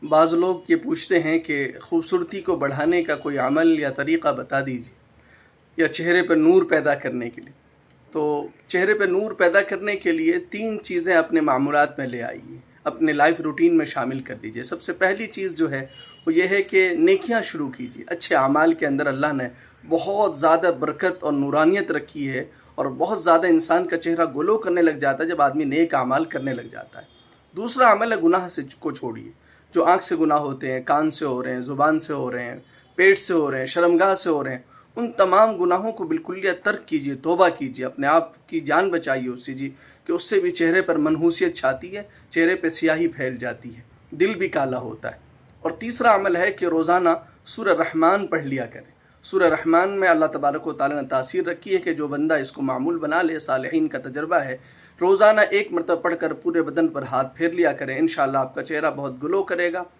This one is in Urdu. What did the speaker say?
بعض لوگ یہ پوچھتے ہیں کہ خوبصورتی کو بڑھانے کا کوئی عمل یا طریقہ بتا دیجیے، یا چہرے پر نور پیدا کرنے کے لیے۔ تو چہرے پہ نور پیدا کرنے کے لیے 3 چیزیں اپنے معمولات میں لے آئیے، اپنے لائف روٹین میں شامل کر لیجیے۔ سب سے پہلی چیز جو ہے وہ یہ ہے کہ نیکیاں شروع کیجیے۔ اچھے اعمال کے اندر اللہ نے بہت زیادہ برکت اور نورانیت رکھی ہے، اور بہت زیادہ انسان کا چہرہ گلو کرنے لگ جاتا ہے جب آدمی نیک اعمال کرنے لگ جاتا ہے۔ دوسرا عمل ہے گناہ کو چھوڑیے۔ جو آنکھ سے گناہ ہوتے ہیں، کان سے ہو رہے ہیں، زبان سے ہو رہے ہیں، پیٹ سے ہو رہے ہیں، شرمگاہ سے ہو رہے ہیں، ان تمام گناہوں کو بالکلیہ ترک کیجیے، توبہ کیجیے، اپنے آپ کی جان بچائیے اس سے جی کہ اس سے بھی چہرے پر منحوسیت چھاتی ہے، چہرے پہ سیاہی پھیل جاتی ہے، دل بھی کالا ہوتا ہے۔ اور تیسرا عمل ہے کہ روزانہ سورہ رحمان پڑھ لیا کریں۔ سورہ رحمان میں اللہ تبارک و تعالیٰ نے تاثیر رکھی ہے کہ جو بندہ اس کو معمول بنا لے، صالحین کا تجربہ ہے، روزانہ 1 مرتبہ پڑھ کر پورے بدن پر ہاتھ پھیر لیا کریں، انشاءاللہ آپ کا چہرہ بہت گلو کرے گا۔